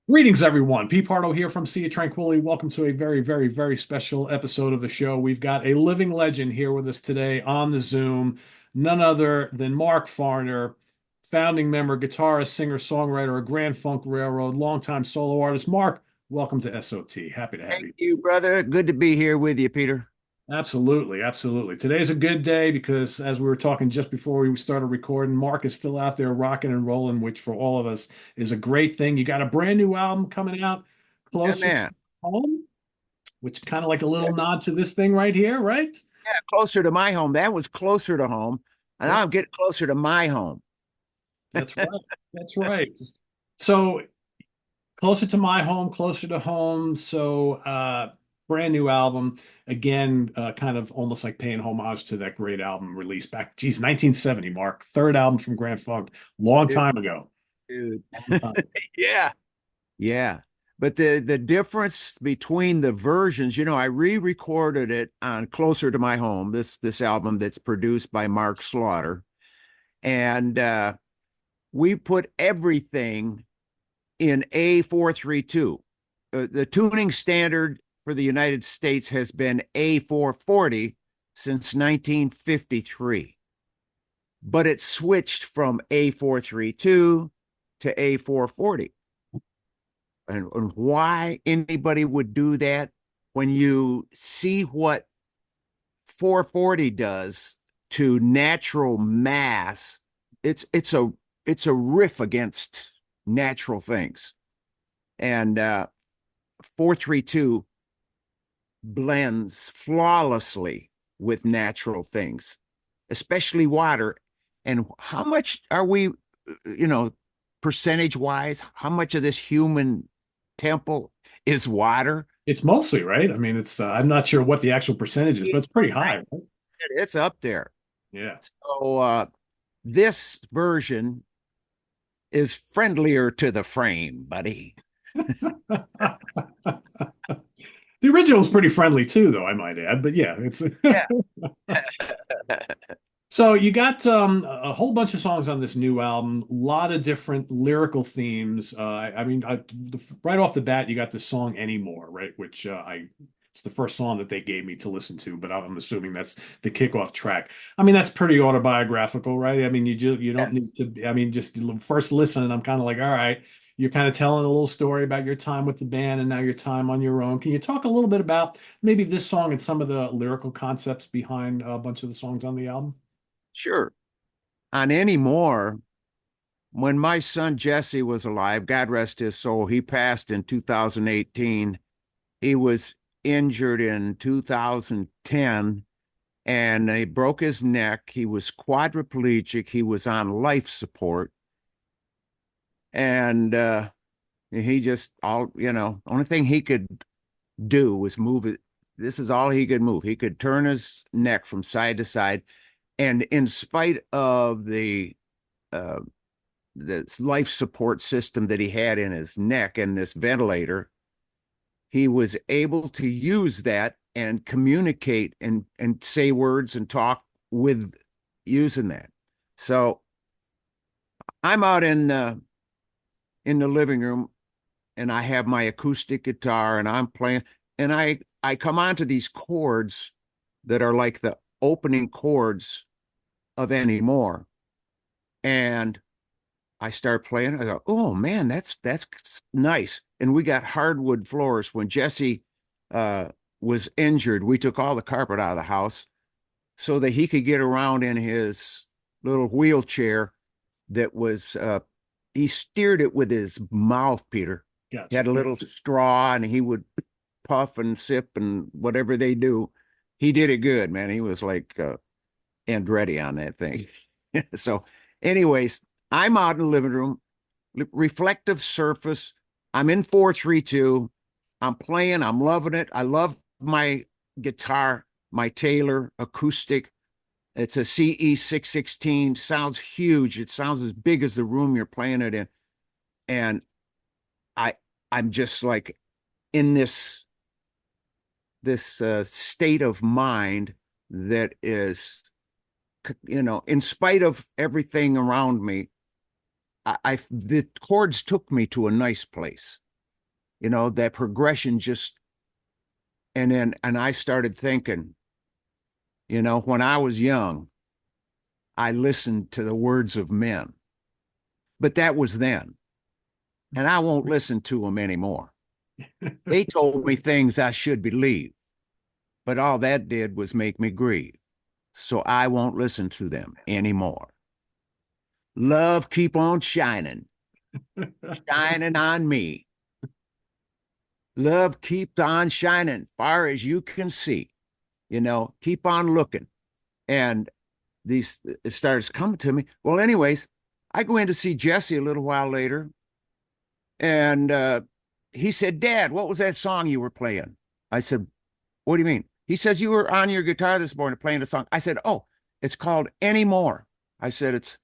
Greetings, everyone. Pete Pardo here from Sea of Tranquility. Welcome to a very, very, very special episode of the show. We've got a living legend here with us today on the Zoom, none other than Mark Farner, founding member, guitarist, singer, songwriter, a Grand Funk Railroad, longtime solo artist. Mark, welcome to SOT. Happy to have Thank you. you, brother. Good to be here with you, Peter. Absolutely, absolutely. Today's a good day because, as we were talking just before we started recording, Mark is still out there rocking and rolling, which for all of us is a great thing. You got a brand new album coming out, Yeah, Closer to man. Home, which kind of like a Yeah, little nod to this thing right here, right? yeah, closer to my home. That was closer to home. And Yep, I'm getting closer to my home. that's right. That's right. So closer to my home, closer to home. So brand new album. Again, kind of almost like paying homage to that great album released back, geez, 1970, Mark. Third album from Grand Funk, long Dude, time ago. dude. Long time. Yeah. Yeah. But the difference between the versions, I re-recorded it on Closer to My Home, this album that's produced by Mark Slaughter. And we put everything in A432. The tuning standard for the United States has been A440 since 1953, but it switched from A432 to A440. And why anybody would do that when you see what 440 does to natural mass, it's a riff against natural things. And 432 blends flawlessly with natural things, especially water. And how much are we, percentage wise, how much of this human temple is water? It's mostly, right? I mean, I'm not sure what the actual percentage is, but it's pretty high, right? It's up there. Yeah. So this version is friendlier to the frame, buddy. The original is pretty friendly too, though, I might add. But yeah, it's Yeah. so you got a whole bunch of songs on this new album, a lot of different lyrical themes. Right off the bat, you got the song "Anymore," right? Which it's the first song that they gave me to listen to, but I'm assuming that's the kickoff track. I mean, that's pretty autobiographical, right? I mean, you don't Yes. need to. I mean, just first listen, I'm kind of like, all right, you're kind of telling a little story about your time with the band and now your time on your own. Can you talk a little bit about maybe this song and some of the lyrical concepts behind a bunch of the songs on the album? Sure. On Anymore, when my son Jesse was alive, God rest his soul, he passed in 2018. He was injured in 2010 and he broke his neck. He was quadriplegic. He was on life support. And he just only thing he could do was move it. This is all he could move. He could turn his neck from side to side. And in spite of uh, the life support system that he had in his neck and this ventilator, he was able to use that and communicate and say words and talk with using that. So I'm out in the living room and I have my acoustic guitar and I'm playing and I come onto these chords that are like the opening chords of Anymore. And I start playing. I go, oh man, that's nice. And we got hardwood floors. When Jesse uh, was injured, we took all the carpet out of the house so that he could get around in his little wheelchair. That was he steered it with his mouth, Peter. He Gotcha. had a little straw, and he would puff and sip and whatever they do. He did it good, man. He was like Andretti on that thing. So, anyways, I'm out in the living room, reflective surface. I'm in 432. I'm playing. I'm loving it. I love my guitar, my Taylor acoustic. It's a CE 616. Sounds huge. It sounds as big as the room you're playing it in. And I I'm just like in this state of mind that is, in spite of everything around me, the chords took me to a nice place. That progression just, and I started thinking, when I was young, I listened to the words of men, but that was then, and I won't listen to them anymore. They told me things I should believe, but all that did was make me grieve. So I won't listen to them anymore. Love keep on shining, shining on me. Love keeps on shining far as you can see. Keep on looking. And these it starts coming to me. Well, anyways, I go in to see Jesse a little while later, and he said, "Dad, what was that song you were playing?" I said, "What do you mean?" He says, "You were on your guitar this morning playing the song." I said, "Oh, it's called Anymore." I said, "It's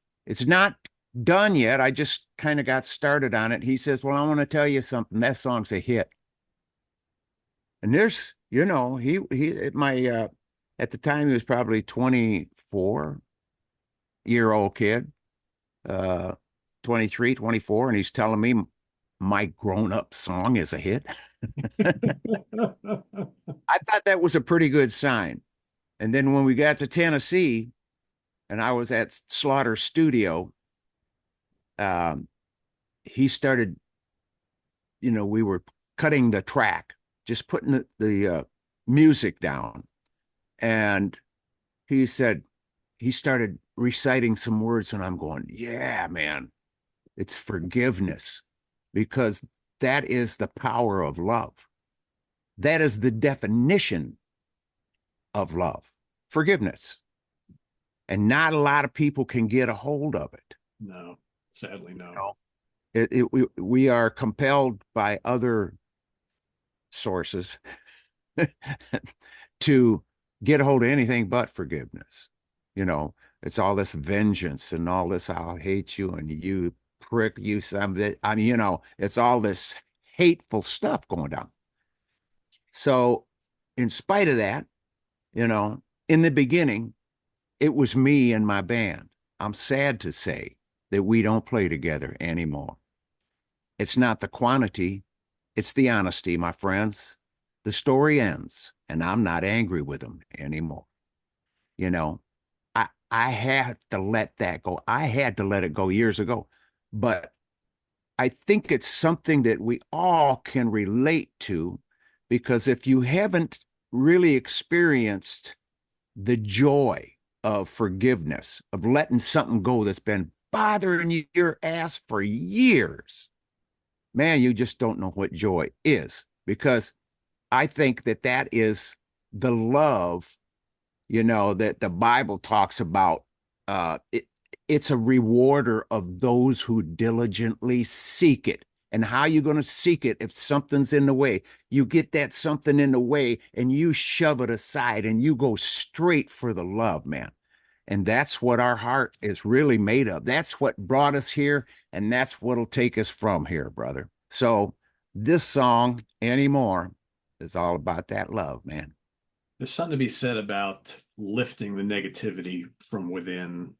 not done yet. I just kind of got started on it." He says, "Well, I want to tell you something. That song's a hit." And he at my at the time he was probably 24-year-old kid, uh 23, 24, and he's telling me my grown-up song is a hit. I thought that was a pretty good sign. And then when we got to Tennessee and I was at Slaughter Studio, um, he started, we were cutting the track, just putting the music down. And he said, he started reciting some words, and I'm going, yeah, man, it's forgiveness, because that is the power of love. That is the definition of love, forgiveness. And not a lot of people can get a hold of it. No, sadly, You no. know, we are compelled by other sources to get a hold of anything but forgiveness. It's all this vengeance and all this, "I'll hate you and you prick, you some bit." I mean, it's all this hateful stuff going down. So, in spite of that, in the beginning, it was me and my band. I'm sad to say that we don't play together anymore. It's not the quantity, it's the honesty, my friends. The story ends, and I'm not angry with them anymore. You know, I had to let that go. I had to let it go years ago. But I think it's something that we all can relate to, because if you haven't really experienced the joy of forgiveness, of letting something go that's been bothering your ass for years, man, you just don't know what joy is. Because I think that that is the love, that the Bible talks about. It's a rewarder of those who diligently seek it. And how you going to seek it if something's in the way? You get that something in the way and you shove it aside and you go straight for the love, man. And that's what our heart is really made of. That's what brought us here, and that's what'll take us from here, brother. So this song, Anymore, is all about that love, man. There's something to be said about lifting the negativity from within,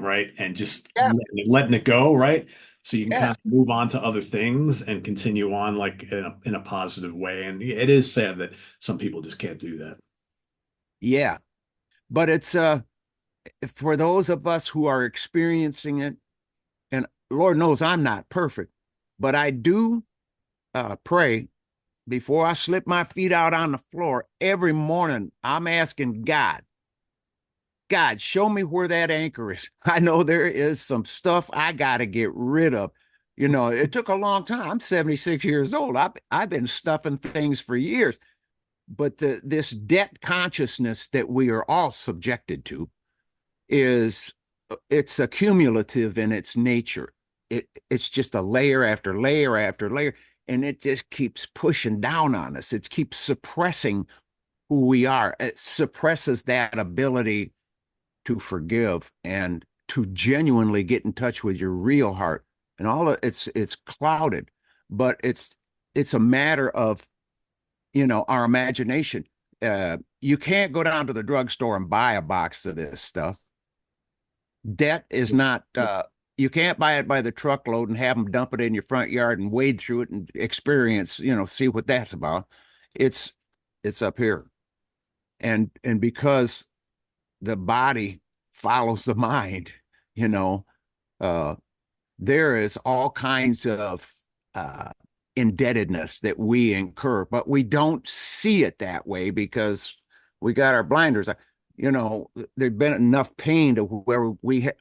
right? And just Yeah, letting it go, right? So you can yeah, kind of move on to other things and continue on like in a positive way. And it is sad that some people just can't do that. yeah. But it's for those of us who are experiencing it, and Lord knows I'm not perfect, but I do pray before I slip my feet out on the floor every morning. I'm asking God, God, show me where that anchor is. I know there is some stuff I got to get rid of. It took a long time. I'm 76 years old. I've been stuffing things for years. But this debt consciousness that we are all subjected to is it's accumulative in its nature. It's just a layer after layer after layer, and it just keeps pushing down on us. It keeps suppressing who we are. It suppresses that ability to forgive and to genuinely get in touch with your real heart. And all of it's clouded, but it's a matter of our imagination. You can't go down to the drugstore and buy a box of this stuff. Debt is not you can't buy it by the truckload and have them dump it in your front yard and wade through it and experience, see what that's about. It's it's up here. And because the body follows the mind, you know, uh there is all kinds of uh indebtedness that we incur, but we don't see it that way because we got our blinders. There's been enough pain to where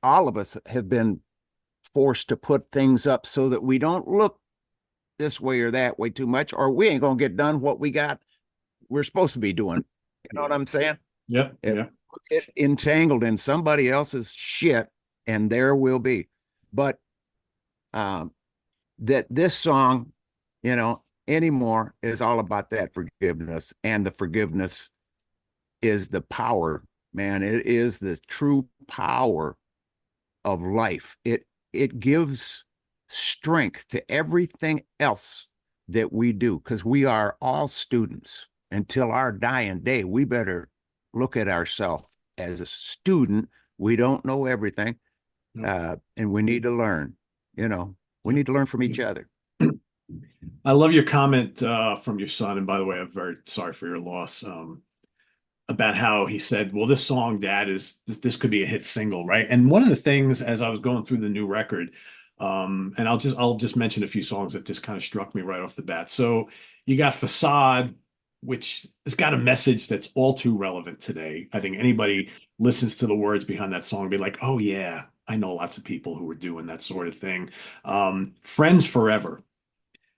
all of us have been forced to put things up so that we don't look this way or that way too much, or we ain't gonna get done what we're supposed to be doing. You know what Yeah. I'm saying? Yep. If Yeah. we get entangled in somebody else's shit, and there will be. But um, that this song, anymore is all about that forgiveness, and the forgiveness is the power, man. It is the true power of life. It gives strength to everything else that we do because we are all students until our dying day. We better look at ourselves as a student. We don't know everything, Yep. and we need to learn. You know, we Yep. need to learn from each other. I love your comment from your son. And by the way, I'm very sorry for your loss. About how he said, "Well, this song, Dad, this could be a hit single, right?" And one of the things as I was going through the new record, and I'll just mention a few songs that just kind of struck me right off the bat. So you got Facade, which has got a message that's all too relevant today. I think anybody listens to the words behind that song, be like, "Oh yeah, I know lots of people who are doing that sort of thing." Friends Forever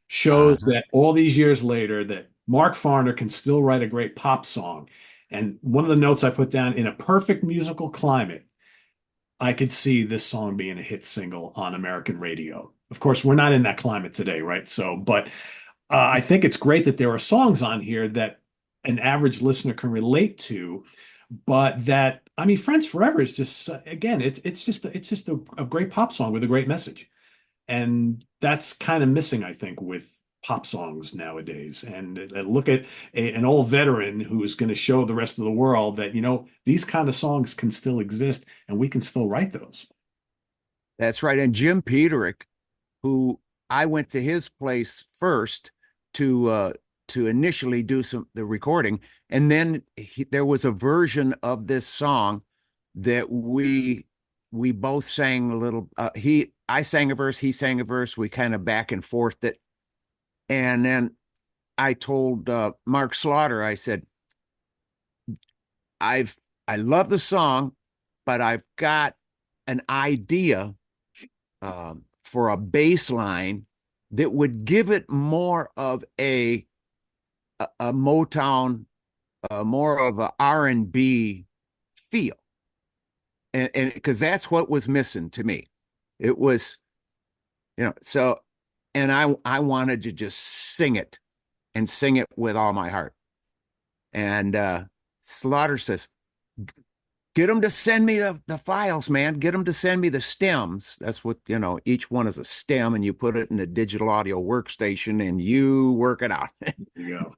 shows Uh-huh. that all these years later that Mark Farner can still write a great pop song. And one of the notes I put down, in a perfect musical climate, I could see this song being a hit single on American radio. Of course, we're not in that climate today, right? So, but I think it's great that there are songs on here that an average listener can relate to, but that, I mean, Friends Forever is just, again, it's just a great pop song with a great message. And that's kind of missing, I think, with pop songs nowadays. And look at an old veteran who's going to show the rest of the world that, these kind of songs can still exist and we can still write those. That's right. And Jim Peterick, who I went to his place first to uh to initially do some the recording, and then there was a version of this song that we both sang a little. He I sang a verse, he sang a verse. We kind of back and forth it, and then I told Mark Slaughter, I said, I've I love the song, but I've got an idea for a bass line that would give it more of a Motown, more of a R&B feel, and because that's what was missing to me. It was, so, and I wanted to just sing it and sing it with all my heart. And Slaughter says, get them to send me the files, man. Get them to send me the stems. That's what, each one is a stem, and you put it in the digital audio workstation and you work it out. There you go.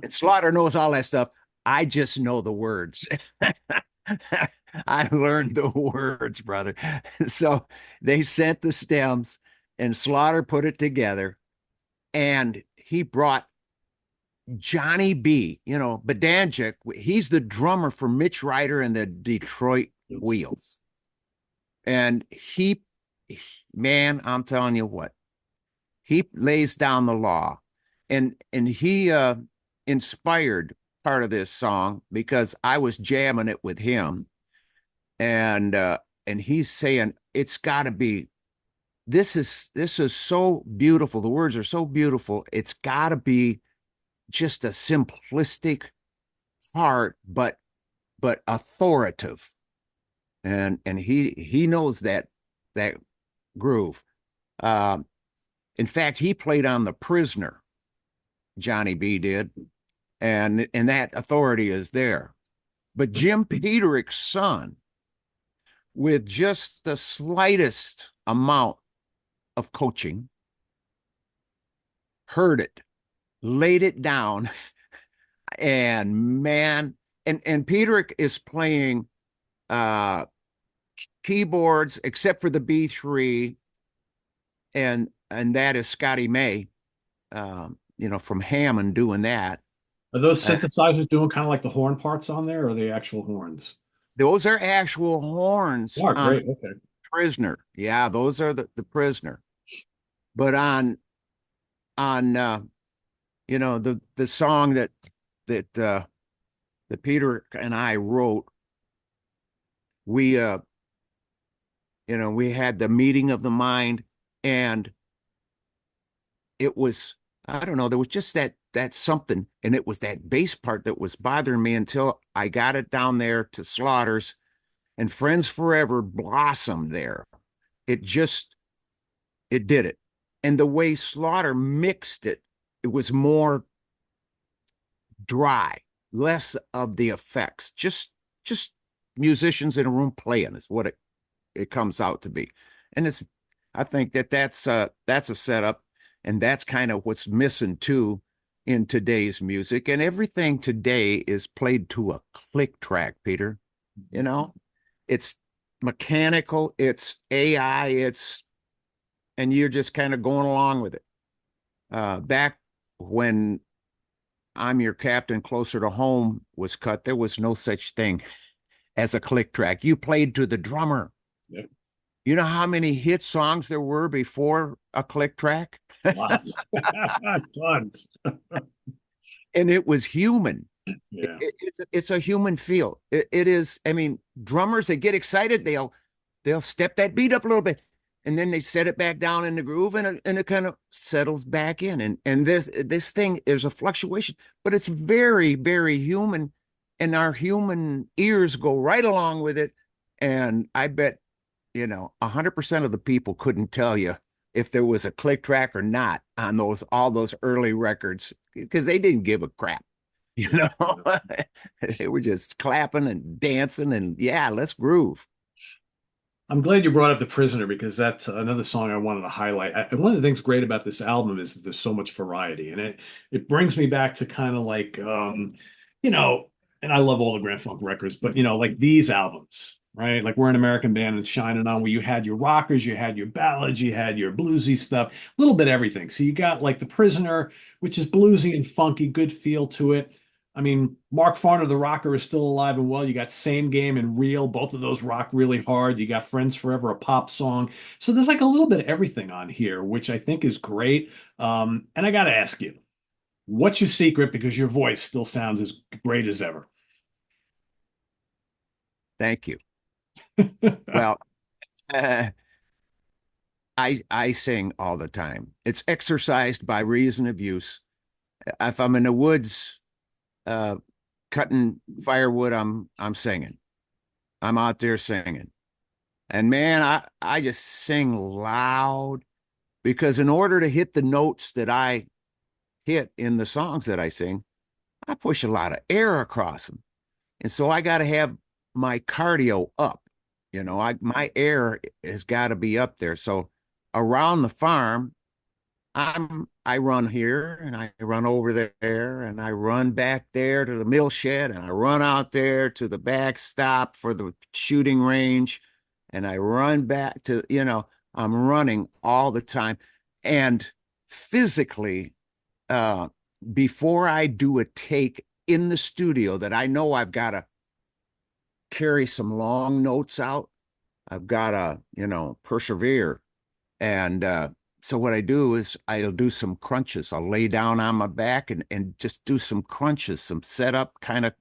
And Slaughter knows all that stuff. I just know the words. I learned the words, brother. So they sent the stems, and Slaughter put it together, and he brought Johnny B, Badanjik. He's the drummer for Mitch Ryder and the Detroit Yes. Wheels. And man, I'm telling you what, he lays down the law. And he inspired part of this song because I was jamming it with him. And he's saying it's got to be, this is so beautiful. The words are so beautiful. It's got to be just a simplistic part, but authoritative. And he knows that groove. Um, in fact, he played on The Prisoner. Johnny B did, and that authority is there. But Jim Peterick's son, with just the slightest amount of coaching, heard it, laid it down, and man, and Peterick is playing uh keyboards, except for the B3, and that is Scotty May, from Hammond doing that. Are those Uh, synthesizers doing kind of like the horn parts on there, or are they actual horns? those are actual horns Oh, on great. Okay. Prisoner. Yeah, those are the Prisoner. But on the song that Peter and I wrote, we we had the meeting of the mind, and it was, I don't know, there was just that something, and it was that bass part that was bothering me until I got it down there to Slaughters, and Friends Forever blossomed there. It just it did it. And the way Slaughter mixed it, it was more dry, less of the effects. Just musicians in a room playing is what it comes out to be. And it's I think that's a setup, and that's kind of what's missing too in today's music. And everything today is played to a click track, Peter. You know, it's mechanical, it's AI, and you're just kind of going along with it. Back when I'm Your Captain Closer to Home was cut, there was no such thing as a click track. You played to the drummer. Yep. You know how many hit songs there were before a click track? Lots. Tons. And it was human. Yeah. It's a human feel. It is. I mean, drummers, they get excited, they'll step that beat up a little bit, and then they set it back down in the groove, and it kind of settles back in. And this thing, there's a fluctuation, but it's very, very human, and our human ears go right along with it. And I bet 100% of the people couldn't tell you if there was a click track or not on those all those early records, because they didn't give a crap. You Yeah. know, they were just clapping and dancing, and yeah, let's groove. I'm glad you brought up The Prisoner because that's another song I wanted to highlight. And one of the things great about this album is that there's so much variety, and it brings me back to kind of like you know, and I love all the Grand Funk records, but like these albums, right? Like We're an American Band and Shining On, where you had your rockers, you had your ballads, you had your bluesy stuff, a little bit of everything. So you got like The Prisoner, which is bluesy and funky, good feel to it. I mean, Mark Farner, the rocker, is still alive and well. You got Same Game and Real. Both of those rock really hard. You got Friends Forever, a pop song. So there's like a little bit of everything on here, which I think is great. And I got to ask you, what's your secret? Because your voice still sounds as great as ever. Thank you. Well, uh, I sing all the time. It's exercised by reason of use. If I'm in the woods uh, cutting firewood, I'm singing. I'm out there singing. And man, I just sing loud, because in order to hit the notes that I hit in the songs that I sing, I push a lot of air across them. And so I got to have my cardio up. My air has got to be up there. So around the farm, I run here and I run over there and I run back there to the mill shed and I run out there to the backstop for the shooting range and I run back to, I'm running all the time. And physically, uh, before I do a take in the studio that I know I've got to carry some long notes out, I've got to, persevere. And so what I do is I'll do some crunches. I'll lay down on my back and just do some crunches, some setup kind of,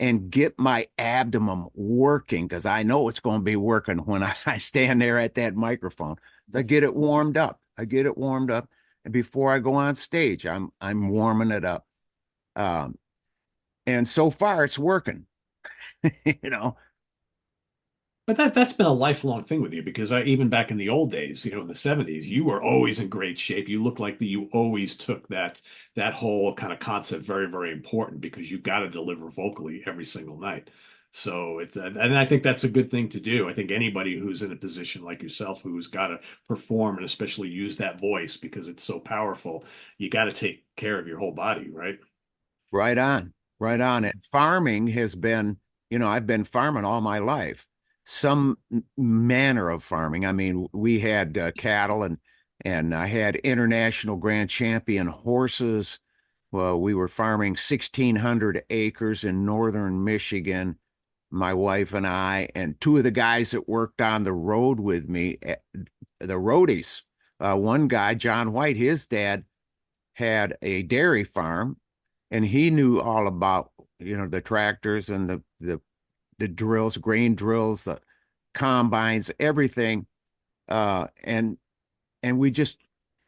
and get my abdomen working, because I know it's going to be working when I stand there at that microphone. So I get it warmed up. I get it warmed up. And before I go on stage, I'm warming it up. Um, and so far it's working, you know. But that's been a lifelong thing with you because even back in the old days, in the 70s, you were always in great shape. You look like that you always took that whole kind of concept very, very important because you got to deliver vocally every single night. So and I think that's a good thing to do. I think anybody who's in a position like yourself who's got to perform and especially use that voice because it's so powerful, you got to take care of your whole body, right? Right on, right on. And farming has been, I've been farming all my life. some manner of farming. I mean, we had cattle, and I had international grand champion horses. Well, we were farming 1,600 acres in northern Michigan, my wife and I, and two of the guys that worked on the road with me, the roadies. One guy, John White, his dad had a dairy farm, and he knew all about, the tractors and the drills, grain drills, the combines, everything. And we just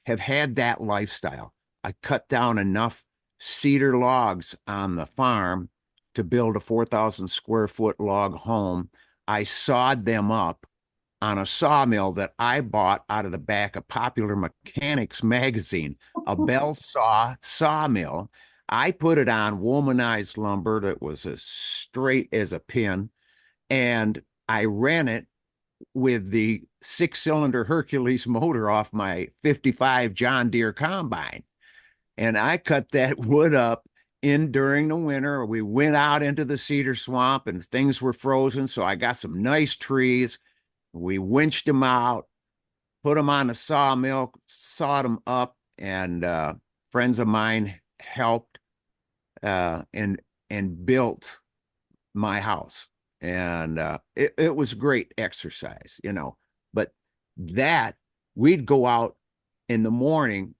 have had that lifestyle. I cut down enough cedar logs on the farm to build a 4,000 square foot log home. I sawed them up on a sawmill that I bought out of the back of Popular Mechanics magazine, a bell saw sawmill. I put it on womanized lumber that was as straight as a pin, and I ran it with the 6-cylinder Hercules motor off my 55 John Deere combine. And I cut that wood up in during the winter. We went out into the cedar swamp and things were frozen. So I got some nice trees. We winched them out, put them on the sawmill, sawed them up, and friends of mine helped and built my house. And it was great exercise, But that we'd go out in the morning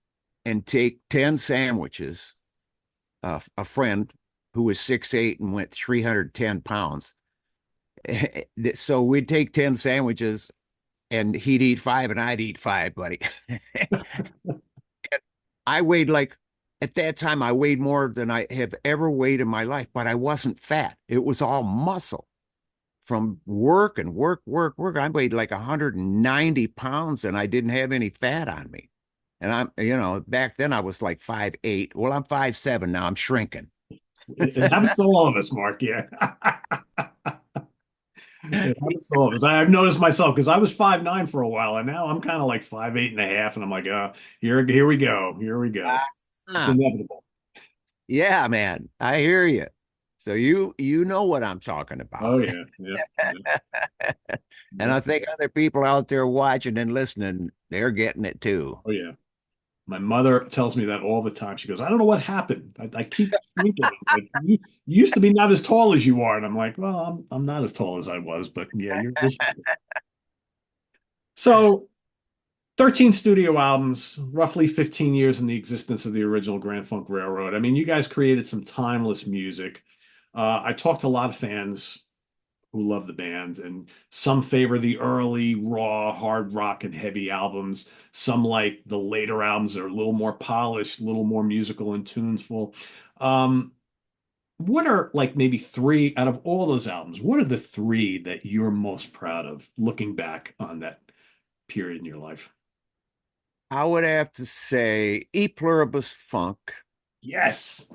and take 10 sandwiches. A friend who was 6'8" and went 310 pounds. So we'd take 10 sandwiches and he'd eat five and I'd eat five, buddy. I weighed like, at that time, I weighed more than I have ever weighed in my life, but I wasn't fat. It was all muscle from work and work, work, work. I weighed like 190 pounds and I didn't have any fat on me. And back then I was like 5'8". Well, I'm 5'7" now. I'm shrinking. It happens to all of us, Mark. Yeah. It happens to all of us. I've noticed myself because I was 5'9" for a while, and now I'm kind of like 5'8.5", and I'm like, here we go. Here we go. It's Ah, inevitable. yeah, man. I hear you. So you know what I'm talking Oh about. yeah. Yeah. Yeah. And Yeah. I think other people out there watching and listening, they're getting it too. Oh yeah. My mother tells me that all the time. She goes, I don't know what happened. I keep shrinking. Like you used to be not as tall as you are. And I'm like, well, I'm not as tall as I was, but yeah, you're shrinking. So 13 studio albums, roughly 15 years in the existence of the original Grand Funk Railroad. I mean, you guys created some timeless music. I talked to a lot of fans who love the band, and some favor the early, raw, hard rock and heavy albums. Some like the later albums that are a little more polished, a little more musical and tuneful. Um, what are like maybe three out of all those albums? What are the three that you're most proud of looking back on that period in your life? I would have to say E Pluribus Funk. Yes.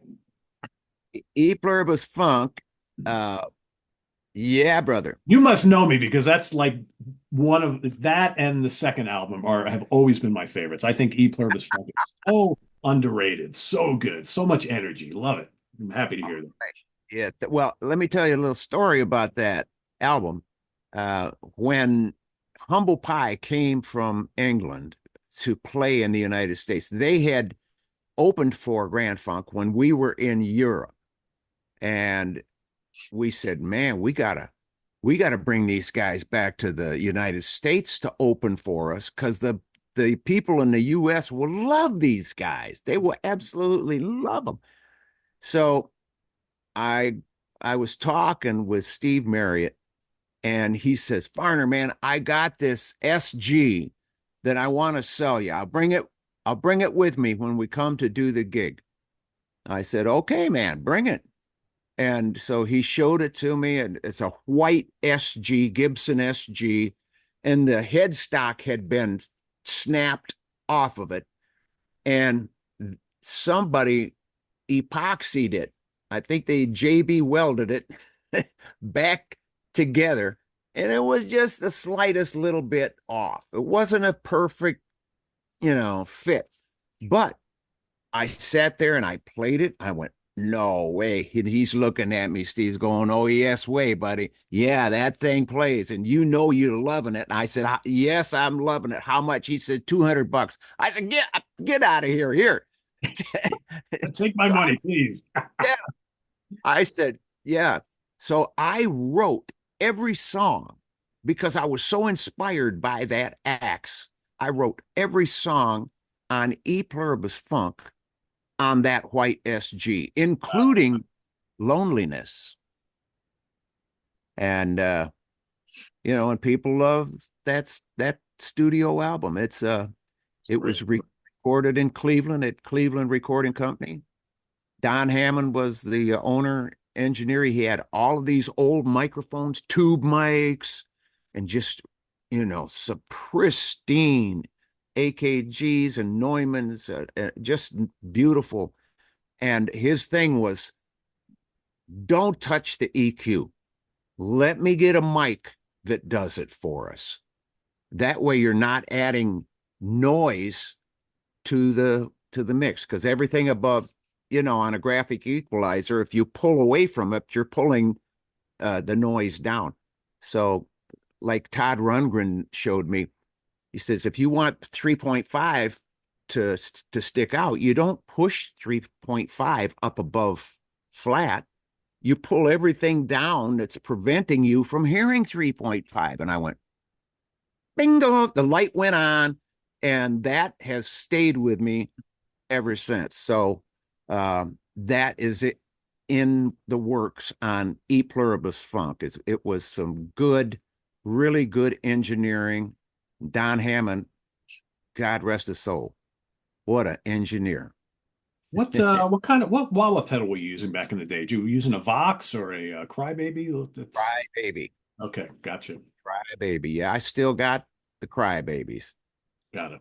E Pluribus Funk. Uh, yeah, brother. You must know me because that's like one of that and the second album are have always been my favorites. I think E Pluribus Funk is so underrated, so good, so much energy. Love it. I'm happy to hear that. Yeah. Well, let me tell you a little story about that album. When Humble Pie came from England to play in the United States, they had opened for Grand Funk when we were in Europe. And we said, man, we gotta bring these guys back to the United States to open for us because the people in the US will love these guys. They will absolutely love them. So I I was talking with Steve Marriott, and he says, Farner, man, I got this SG that I want to sell you. I'll bring it with me when we come to do the gig. I said, okay, man, bring it. And so he showed it to me, and it's a white SG, Gibson SG, and the headstock had been snapped off of it, and somebody epoxied it. I think they JB welded it back together, and it was just the slightest little bit off. It wasn't a perfect, fit, but I sat there and I played it. I went, No way. He's looking at me. Steve's going, oh, yes, way, buddy. Yeah, that thing plays. And you know you're loving it. And I said, yes, I'm loving it. How much? He said, $200. I said, get out of here. Here. Take my money, please. Yeah. I said, yeah. So I wrote every song because I was so inspired by that axe. I wrote every song on E pluribus funk on that white SG, including Loneliness. And and people love that studio album. It was recorded in Cleveland at Cleveland Recording Company. Don Hammond was the owner engineer. He had all of these old microphones, tube mics, and just some pristine AKGs and Neumanns, just beautiful. And his thing was, don't touch the EQ. Let me get a mic that does it for us. That way you're not adding noise to the mix, because everything above, on a graphic equalizer, if you pull away from it, you're pulling the noise down. So like Todd Rundgren showed me, he says, if you want 3.5 to stick out, you don't push 3.5 up above flat. You pull everything down that's preventing you from hearing 3.5. And I went, bingo, the light went on, and that has stayed with me ever since. So that is it in the works on E pluribus funk. It was some good, really good engineering. Don Hammond, God rest his soul, what an engineer. What wah pedal were you using back in the day? Did you using a Vox or a Crybaby? That's Cry baby, okay, gotcha. cry baby. Yeah, I still got the cry babies. Got it.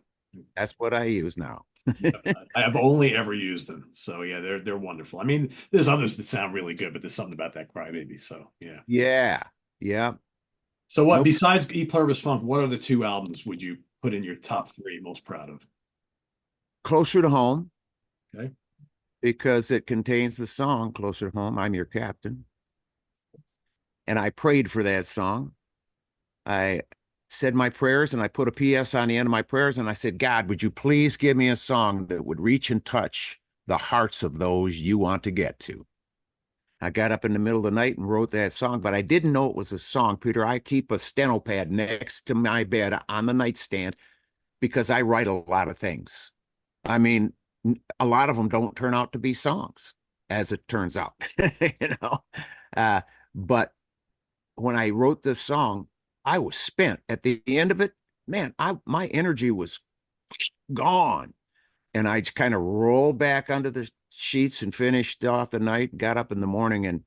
That's what I use now. Yeah, I have only ever used them. So yeah, they're wonderful. I mean, there's others that sound really good, but there's something about that Crybaby. So yeah. Yeah, yeah. So what Nope. besides E Pluribus Funk, what other two albums would you put in your top three most proud of? Closer to home, Okay. because it contains the song Closer to Home, I'm Your Captain. And I prayed for that song. I said my prayers and I put a PS on the end of my prayers, and I said, God, would you please give me a song that would reach and touch the hearts of those you want to get to? I got up in the middle of the night and wrote that song, but I didn't know it was a song, Peter. I keep a steno pad next to my bed on the nightstand because I write a lot of things. I mean, a lot of them don't turn out to be songs, as it turns out, you know. Uh, but when I wrote this song, I was spent. At the end of it, man, my energy was gone, and I just kind of rolled back under the sheets and finished off the night. Got up in the morning,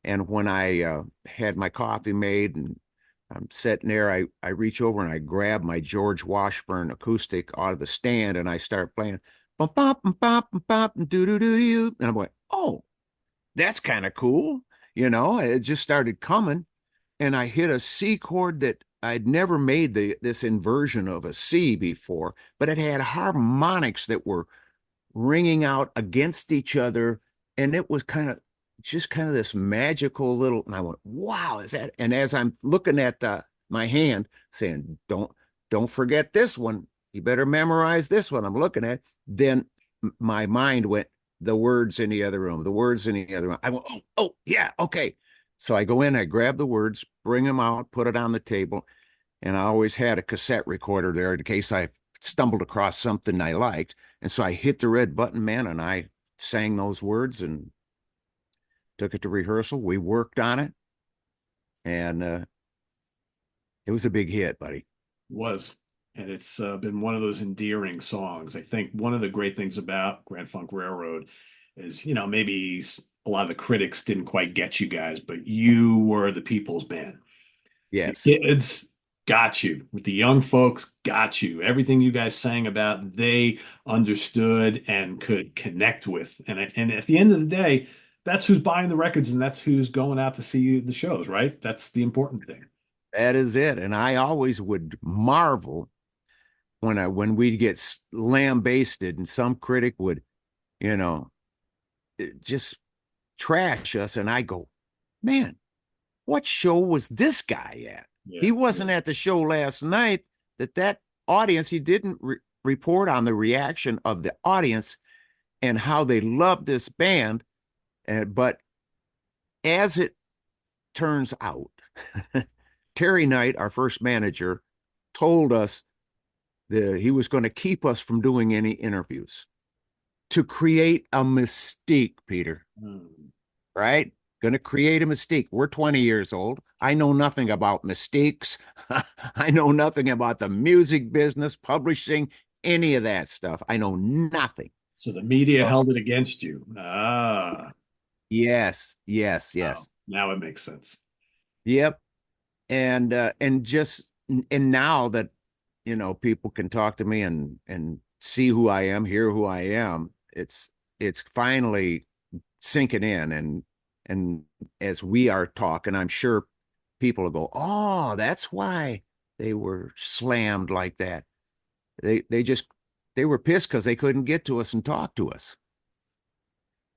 and when I had my coffee made and I'm sitting there, I reach over and I grab my George Washburn acoustic out of the stand and I start playing bum bum bum bum bum bum doo doo doo doo, and I'm like, oh, that's kind of cool, It just started coming, and I hit a C chord that I'd never made this inversion of a C before, but it had harmonics that were ringing out against each other, and it was kind of this magical little. And I went, wow, is that? And as I'm looking at my hand, saying, don't forget this one. You better memorize this one. I'm looking at. Then my mind went, the words in the other room, the words in the other room. I went, oh yeah, okay. So I go in, I grab the words, bring them out, put it on the table, and I always had a cassette recorder there in case I stumbled across something I liked. And so I hit the red button, man, and I sang those words and took it to rehearsal. We worked on it, and it was a big hit, buddy. Was. And it's been one of those endearing songs. I think one of the great things about Grand Funk Railroad is, maybe a lot of the critics didn't quite get you guys, but you were the people's band. The Yes, kids got you. With the young folks, got you. Everything you guys sang about, they understood and could connect with. And at the end of the day, that's who's buying the records and that's who's going out to see the shows, right? That's the important thing. that is it. And I always would marvel when we'd get lambasted, and some critic would, you know, just trash us. And I go, man, what show was this guy at? Yeah. He wasn't at the show last night. That audience, he didn't report on the reaction of the audience and how they love this band. But as it turns out, Terry Knight, our first manager, told us that he was going to keep us from doing any interviews to create a mystique, Peter, Mm. right? Going to create a mystique. We're 20 years old. I know nothing about mystiques. I know nothing about the music business, publishing, any of that stuff. I know nothing. So the media So, held it against you. Ah, yes, yes, wow. yes. Now it makes sense. Yep. And just and now that people can talk to me and see who I am, hear who I am, it's finally sinking in, and as we are talking, I'm sure people will go, oh, that's why they were slammed like that. They were pissed because they couldn't get to us and talk to us.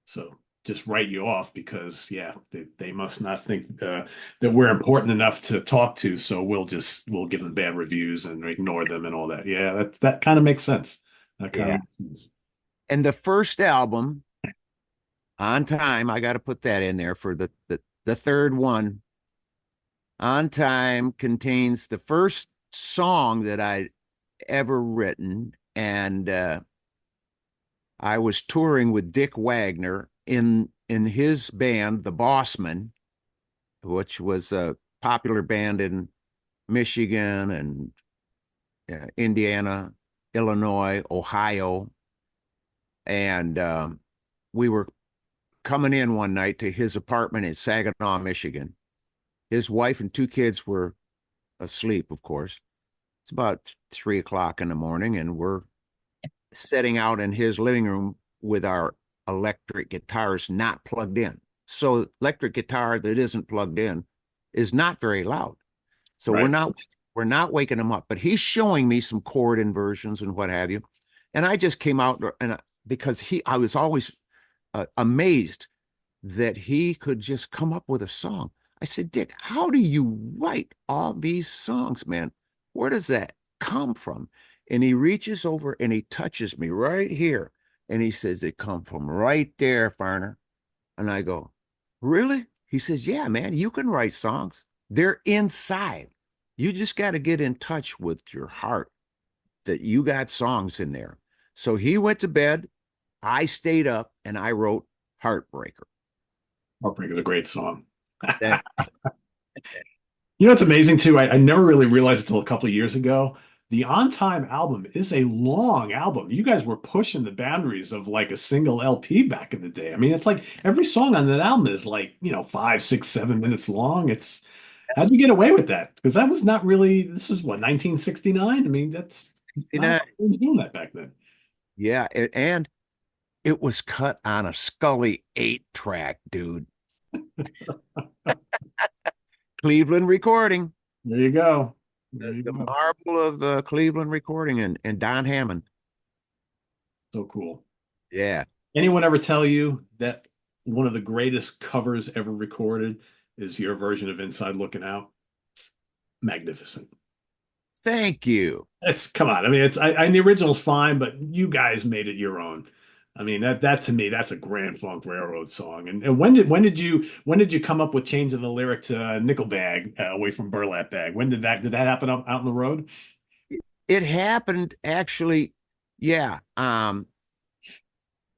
So just write you off because, yeah, they must not think that we're important enough to talk to. So we'll give them bad reviews and ignore them and all that. Yeah, that kind of makes sense. That kind of Yeah. makes sense. And the first album, On Time, I got to put that in there for the third one. On Time contains the first song that I ever written, and I was touring with Dick Wagner in his band, the Bossmen, which was a popular band in Michigan and Indiana, Illinois, Ohio, and we were coming in one night to his apartment in Saginaw, Michigan. His wife and two kids were asleep, of course. It's about 3 o'clock in the morning, and we're setting out in his living room with our electric guitars not plugged in. So electric guitar that isn't plugged in is not very loud. So we're Right. not we're not waking him up, but he's showing me some chord inversions and what have you. And I just came out and because I was always amazed that he could just come up with a song. I said, Dick, how do you write all these songs, man? Where does that come from? And he reaches over and he touches me right here. And he says, they come from right there, Farner. And I go, really? He says, yeah, man, you can write songs. They're inside. You just got to get in touch with your heart that you got songs in there. So he went to bed. I stayed up and I wrote Heartbreaker. Heartbreak is a great song. That You know, it's amazing too. I never really realized until a couple of years ago. The On Time album is a long album. You guys were pushing the boundaries of like a single LP back in the day. I mean, it's like every song on that album is like, 5, 6, 7 minutes long. How'd you get away with that? Because that was not really, this was what, 1969? I mean, that's you not know, who was doing that back then. yeah, and it was cut on a Scully 8 track, dude. Cleveland recording, There you go. There the, you the go. marvel of Cleveland recording, and Don Hammond. So cool. Yeah. Anyone ever tell you that one of the greatest covers ever recorded is your version of Inside Looking Out? Magnificent. Thank you. It's come on. I mean, the original's fine, but you guys made it your own. I mean, that to me, that's a Grand Funk Railroad song. And when did you come up with changing the lyric to Nickel Bag away from Burlap Bag? When did that happen out on the road? It happened actually. Yeah.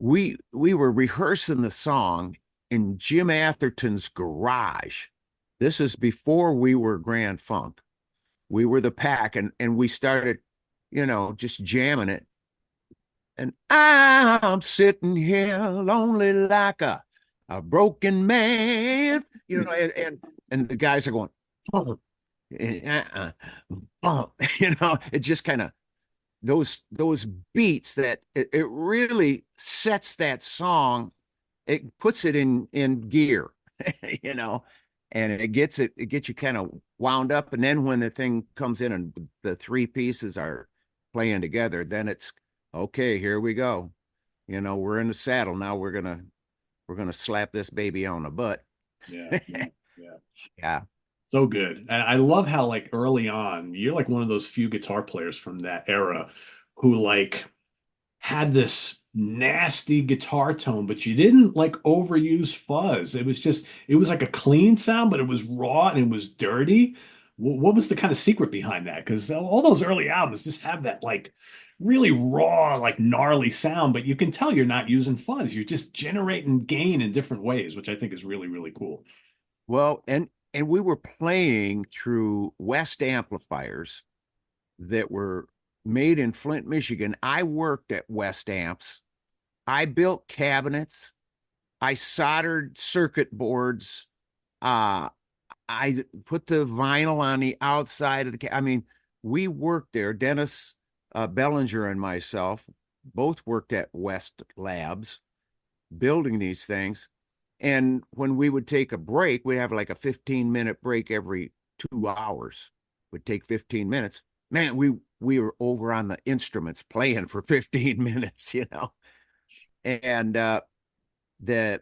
We were rehearsing the song in Jim Atherton's garage. This is before we were Grand Funk. We were the pack, and we started, just jamming it. And I'm sitting here lonely like a broken man, and the guys are going, oh, it just kind of those beats that it really sets that song. It puts it in gear, you know, and it gets you kind of wound up. And then when the thing comes in and the three pieces are playing together, then it's okay. Here we go. We're in the saddle now. We're we're going to slap this baby on the butt. Yeah, yeah, yeah. Yeah. So good. And I love how like early on, you're like one of those few guitar players from that era who like had this nasty guitar tone, but you didn't like overuse fuzz. It was just, it was like a clean sound, but it was raw and it was dirty. What was the kind of secret behind that? Because all those early albums just have that like really raw, like gnarly sound, but you can tell you're not using fuzz. You're just generating gain in different ways, which I think is really, really cool. Well, and we were playing through West amplifiers that were made in Flint, Michigan. I worked at West Amps. I built cabinets. I soldered circuit boards. Uh, I put the vinyl on the outside of the. I mean, we worked there. Dennis Bellinger and myself both worked at West Labs building these things. And when we would take a break, we have like a 15-minute break every 2 hours. Would take 15 minutes. Man, we were over on the instruments playing for 15 minutes, you know. And the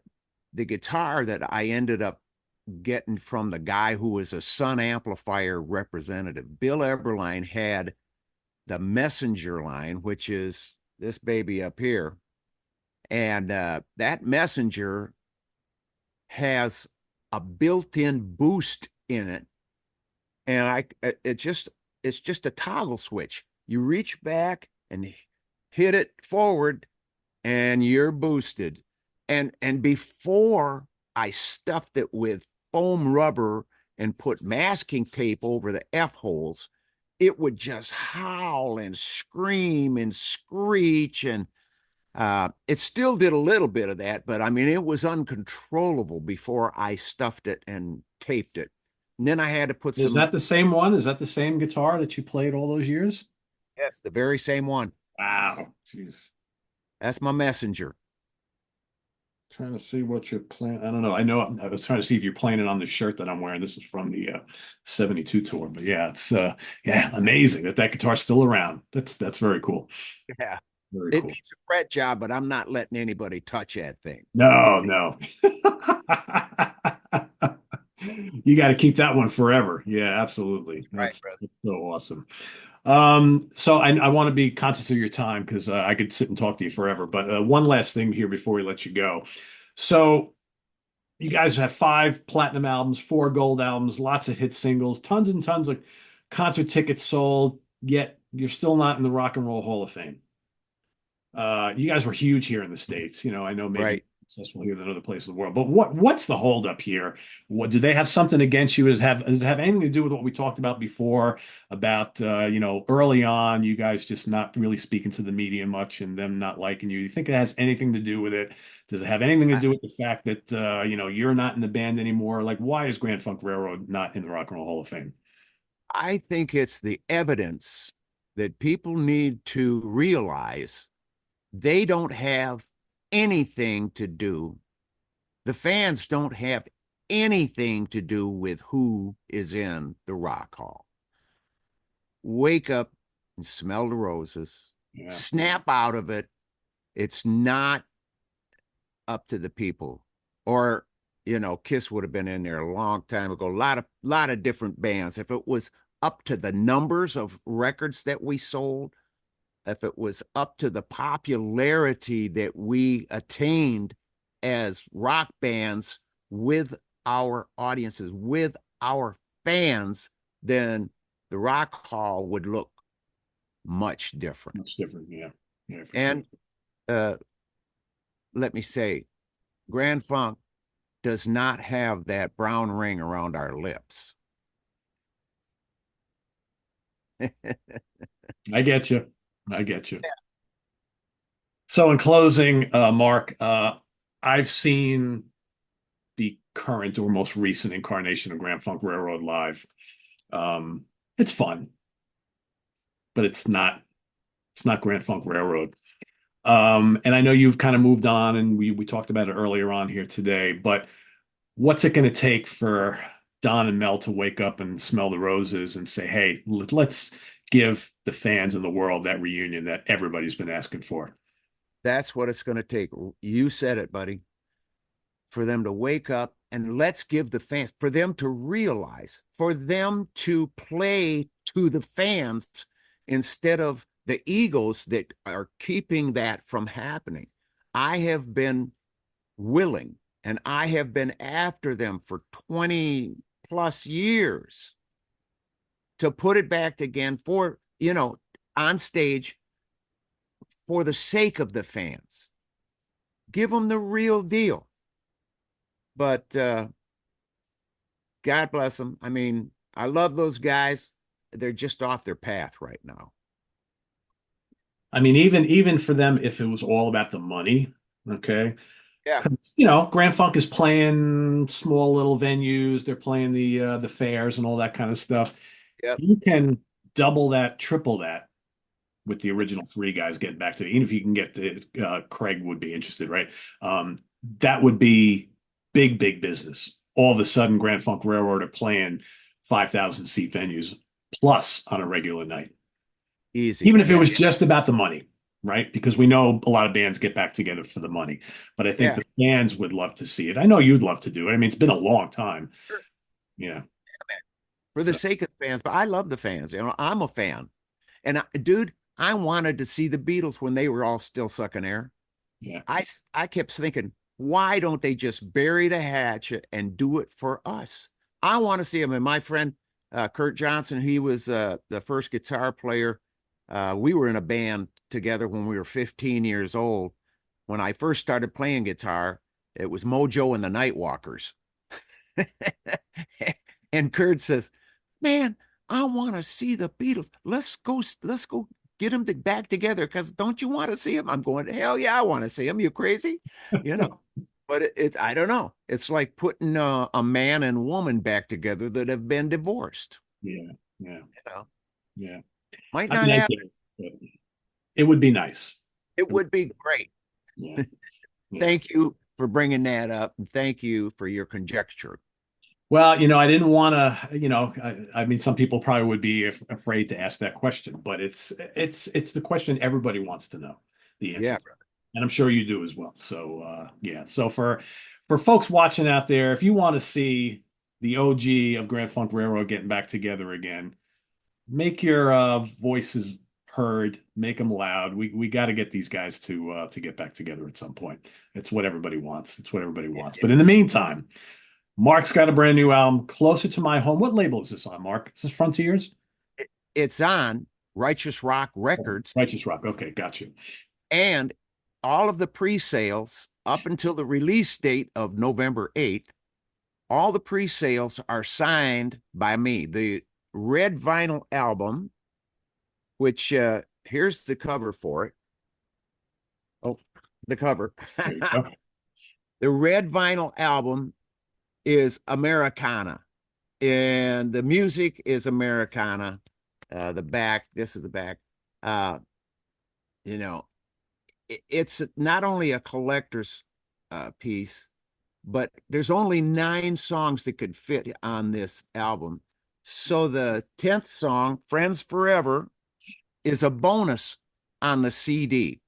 the guitar that I ended up getting from the guy who was a Sun amplifier representative, Bill Eberline, had the Messenger line, which is this baby up here. And that Messenger has a built-in boost in it, and it's just a toggle switch. You reach back and hit it forward, and you're boosted. And before I stuffed it with foam rubber and put masking tape over the F holes, it would just howl and scream and screech, and it still did a little bit of that, but I mean, it was uncontrollable before I stuffed it and taped it. And then I had to put Is some, that the same one? Is that the same guitar that you played all those years? yes, the very same one. Wow. Jeez. That's my Messenger. Trying to see what you're playing. I don't know. I know I was trying to see if you're playing it on the shirt that I'm wearing. This is from the 72 tour. But yeah, it's yeah, amazing that that guitar's still around. That's very cool. Yeah. Very It cool. needs a fret job, but I'm not letting anybody touch that thing. No, no. You got to keep that one forever. Yeah, absolutely. Right, brother. That's so awesome. So I want to be conscious of your time because I could sit and talk to you forever. But one last thing here before we let you go. So you guys have five platinum albums, four gold albums, lots of hit singles, tons and tons of concert tickets sold, yet you're still not in the Rock and Roll Hall of Fame. You guys were huge here in the States. You know, I know maybe Right. successful here than other places in the world, but what's the holdup here? What do they have something against you? Does it have anything to do with what we talked about before about you know, early on, you guys just not really speaking to the media much and them not liking you? You think it has anything to do with it? Does it have anything to I, do with the fact that you know, you're not in the band anymore? Like, why is Grand Funk Railroad not in the Rock and Roll Hall of Fame? I think it's the evidence that people need to realize they don't have anything to do. The fans don't have anything to do with who is in the Rock Hall. Wake up and smell the roses, Yeah, snap out of it. It's not up to the people. Or, you know, Kiss would have been in there a long time ago. A lot of different bands. If it was up to the numbers of records that we sold, if it was up to the popularity that we attained as rock bands with our audiences, with our fans, then the Rock Hall would look much different. much different. Yeah, yeah, for sure. And uh, let me say, Grand Funk does not have that brown ring around our lips. I get you. I get you. So in closing, Mark, I've seen the current or most recent incarnation of Grand Funk Railroad live. It's fun, but it's not Grand Funk Railroad. And I know you've kind of moved on, and we talked about it earlier on here today. But what's it going to take for Don and Mel to wake up and smell the roses and say, "Hey, let's give the fans in the world that reunion that everybody's been asking for"? That's what it's going to take. You said it, buddy. for them to wake up and let's give the fans, for them to realize, for them to play to the fans instead of the egos that are keeping that from happening. I have been willing and I have been after them for 20 plus years to put it back again for, on stage for the sake of the fans. Give them the real deal. But God bless them. I mean, I love those guys. They're just off their path right now. I mean, even for them, if it was all about the money, okay. Yeah. 'Cause, Grand Funk is playing small little venues. They're playing the fairs and all that kind of stuff. Yep. You can double that, triple that with the original three guys getting back to it. Even if you can get Craig would be interested, right? That would be big, big business. All of a sudden, Grand Funk Railroad are playing 5,000 seat venues plus on a regular night. Easy. Even if it Yeah. was just about the money, right? Because we know a lot of bands get back together for the money, but I think Yeah. the fans would love to see it. I know you'd love to do it. I mean, it's been a long time. Sure. Yeah. For the So, sake of the fans, but I love the fans. I'm a fan. And dude, I wanted to see the Beatles when they were all still sucking air. yeah. I kept thinking, why don't they just bury the hatchet and do it for us? I want to see them. And my friend Kurt Johnson, he was the first guitar player. We were in a band together when we were 15 years old. When I first started playing guitar, it was Mojo and the Nightwalkers. And Kurt says, "Man, I want to see the Beatles. Let's go get them back together. Because don't you want to see them?" I'm going, "Hell yeah, I want to see them. You crazy?" You know. But it's I don't know. It's like putting a man and woman back together that have been divorced. Yeah. Yeah. You know, Yeah. might I not mean, I happen. get it, but it would be nice. It It would- would be great. yeah. Yeah. Thank you for bringing that up, and thank you for your conjecture. Well, I didn't want to, I mean, some people probably would be afraid to ask that question, but it's the question everybody wants to know the answer Yeah, to. And I'm sure you do as well. So, yeah. So for folks watching out there, if you want to see the OG of Grand Funk Railroad getting back together again, make your voices heard, make them loud. We got to get these guys to get back together at some point. It's what everybody wants. It's what everybody wants. But in the meantime, Mark's got a brand new album, Closer to My Home. What label is this on, Mark? Is this Frontiers? it's on Righteous Rock Oh, Records, Righteous Rock. Okay, got you. and all of the pre-sales up until the release date of November 8th, all the pre-sales are signed by me. The red vinyl album, which here's the cover for it. Oh, the cover. There you go. The red vinyl album is Americana, and the music is Americana. The back, this is the back. Uh, you know, it's not only a collector's piece, but there's only 9 songs that could fit on this album. So the 10th song, Friends Forever, is a bonus on the CD.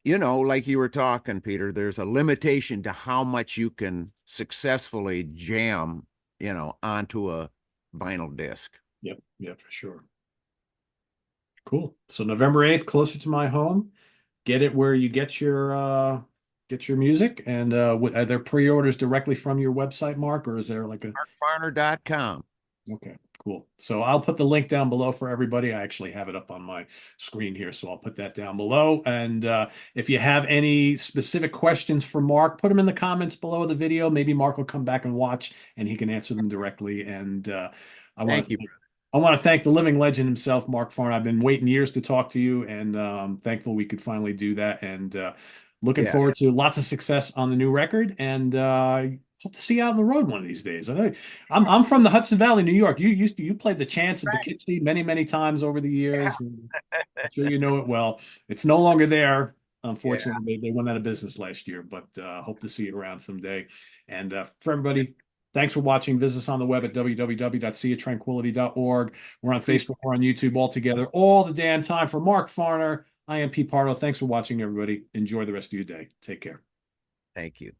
Like you were talking, Peter, there's a limitation to how much you can successfully jam, onto a vinyl disc. Yep, yep, for sure. Cool. So November 8th, Closer to My Home. Get it where you get your music. And are there pre-orders directly from your website, Mark, or is there like a MarkFarner.com. okay, cool. So I'll put the link down below for everybody. I actually have it up on my screen here, so I'll put that down below. And if you have any specific questions for Mark, put them in the comments below the video. Maybe Mark will come back and watch, and he can answer them directly. And I want Thank to you. I want to thank the living legend himself, Mark Farner. I've been waiting years to talk to you, and thankful we could finally do that. And looking Yeah. forward to lots of success on the new record. And hope to see you out on the road one of these days. I'm from the Hudson Valley, New York. You played the Chance in Poughkeepsie many, many times over the years. And I'm sure you know it well. It's no longer there. Yeah. Unfortunately, they went out of business last year, but hope to see you around someday. And for everybody, thanks for watching. Visit us on the web at www.seatranquility.org. We're on Please. Facebook, we're on YouTube all together, all the damn time. For Mark Farner, I am Pete Pardo. Thanks for watching, everybody. Enjoy the rest of your day. Take care. Thank you.